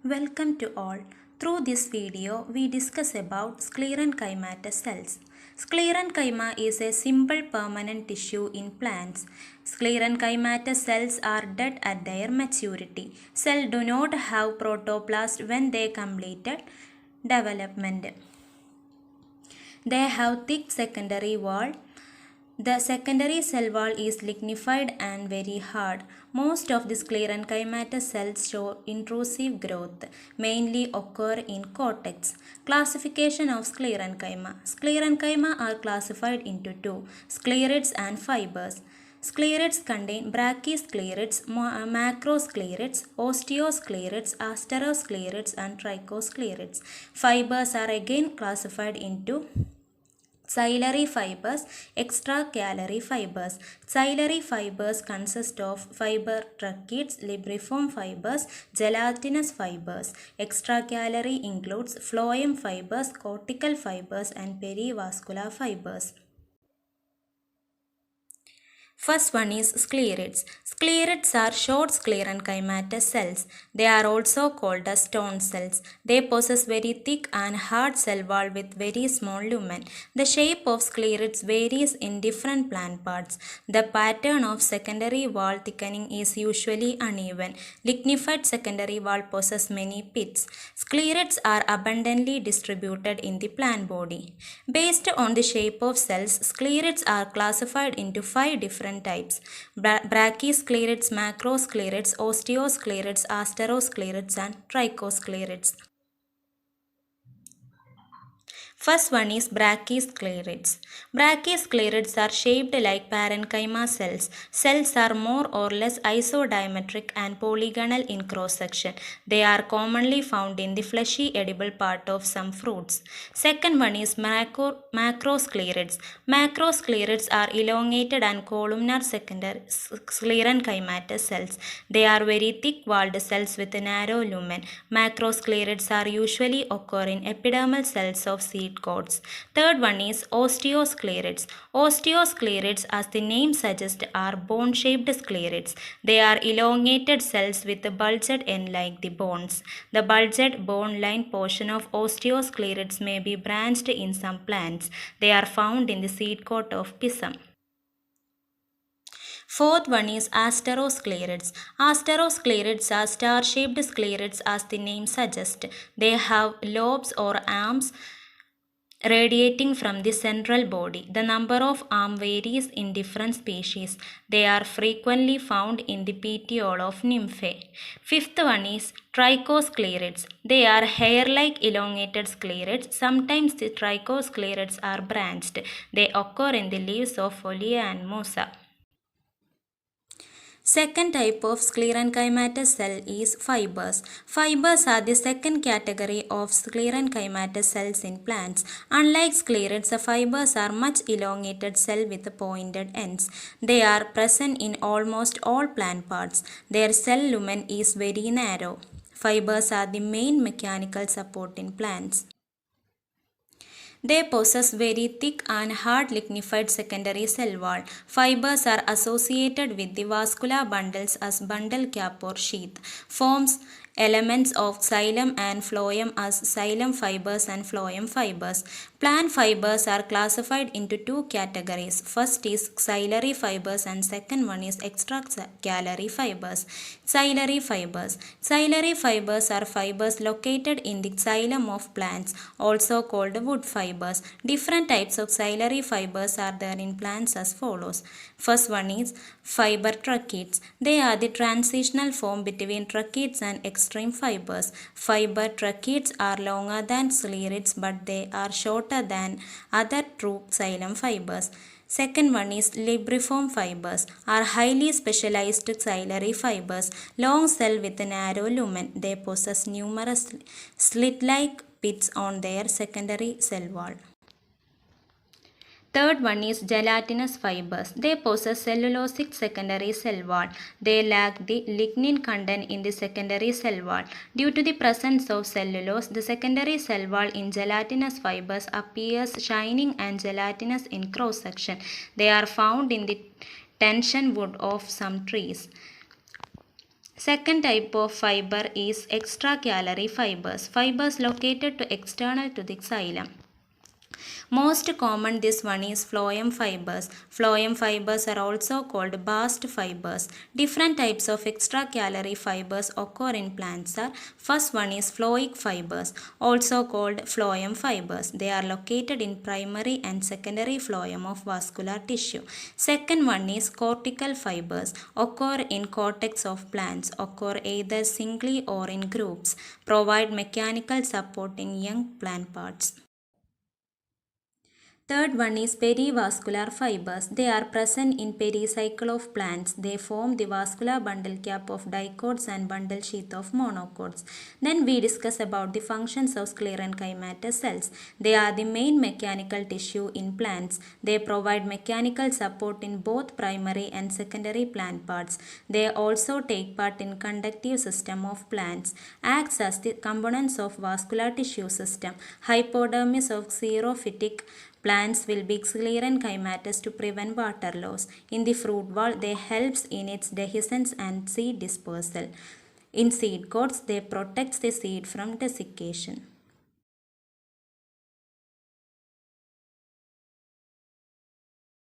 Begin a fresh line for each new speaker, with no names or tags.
Welcome to all. Through this video, we discuss about sclerenchyma cells. Sclerenchyma is a simple permanent tissue in plants. Sclerenchyma cells are dead at their maturity. Cells do not have protoplast when they completed development. They have thick secondary wall. The secondary cell wall is lignified and very hard. Most of the sclerenchyma cells show intrusive growth, mainly occur in cortex. Classification of sclerenchyma. Sclerenchyma are classified into two, sclerids and fibers. Sclerids contain brachysclerids, macrosclerids, osteosclerids, asterosclerids, and trichosclerids. Fibers are again classified into ciliary fibers, extracalary fibers. Ciliary fibers consist of fiber tracheids, libriform fibers, gelatinous fibers. Extracalary includes phloem fibers, cortical fibers, and perivascular fibers. First one is sclerids. Sclerids are short sclerenchyma cells. They are also called as stone cells. They possess very thick and hard cell wall with very small lumen. The shape of sclerids varies in different plant parts. The pattern of secondary wall thickening is usually uneven. Lignified secondary wall possesses many pits. Sclerids are abundantly distributed in the plant body. Based on the shape of cells, sclerids are classified into 5 different types: brachysclerids, macrosclerids, osteosclerids, asterosclerids, and trichosclerids. First one is brachysclerids. Brachysclerids are shaped like parenchyma cells. Cells are more or less isodiametric and polygonal in cross section. They are commonly found in the fleshy edible part of some fruits. Second one is macrosclerids. Macrosclerids are elongated and columnar secondary sclerenchyma cells. They are very thick walled cells with a narrow lumen. Macrosclerids are usually occur in epidermal cells of seed coats. Third one is osteosclerids. Osteosclerids, as the name suggests, are bone-shaped sclerids. They are elongated cells with a bulged end like the bones. The bulged bone-line portion of osteosclerids may be branched in some plants. They are found in the seed coat of Pisum. Fourth one is asterosclerids. Asterosclerids are star-shaped sclerids as the name suggests. They have lobes or arms radiating from the central body. The number of arms varies in different species. They are frequently found in the petiole of nymphae. Fifth one is trichosclerids. They are hair-like elongated sclerids. Sometimes the trichosclerids are branched. They occur in the leaves of Folia and Mosa. Second type of sclerenchyma cell is fibers. Fibers are the second category of sclerenchyma cells in plants. Unlike sclerids, the fibers are much elongated cell with pointed ends. They are present in almost all plant parts. Their cell lumen is very narrow. Fibers are the main mechanical support in plants. They possess very thick and hard lignified secondary cell wall. Fibers are associated with the vascular bundles as bundle cap or sheath. Forms elements of xylem and phloem as xylem fibers and phloem fibers. Plant fibers are classified into two categories. First is xylary fibers and second one is extracalary fibers. Xylary fibers. Xylary fibers are fibers located in the xylem of plants, also called wood fibers. Different types of xylary fibers are there in plants as follows. First one is fiber tracheids. They are the transitional form between tracheids and extreme fibers. Fiber tracheids are longer than sclerids, but they are shorter than other true xylem fibers. Second one is libriform fibers are highly specialized xylary fibers, long cell with a narrow lumen. They possess numerous slit-like pits on their secondary cell wall. Third one is gelatinous fibers. They possess cellulosic secondary cell wall. They lack the lignin content in the secondary cell wall. Due to the presence of cellulose, the secondary cell wall in gelatinous fibers appears shining and gelatinous in cross section. They are found in the tension wood of some trees. Second type of fiber is extracalary fibers. Fibers located to external to the xylem. Most common this one is phloem fibers. Phloem fibers are also called bast fibers. Different types of extracalary fibers occur in plants are: first one is phloic fibers, also called phloem fibers. They are located in primary and secondary phloem of vascular tissue. Second one is cortical fibers, occur in cortex of plants, occur either singly or in groups, provide mechanical support in young plant parts. Third one is perivascular fibers. They are present in pericycle of plants. They form the vascular bundle cap of dicots and bundle sheath of monocots. Then we discuss about the functions of sclerenchymatous cells. They are the main mechanical tissue in plants. They provide mechanical support in both primary and secondary plant parts. They also take part in conductive system of plants. Acts as the components of vascular tissue system. Hypodermis of xerophytic plants will be sclerenchymatous to prevent water loss. In the fruit wall, they helps in its dehiscence and seed dispersal. In seed coats, they protect the seed from desiccation.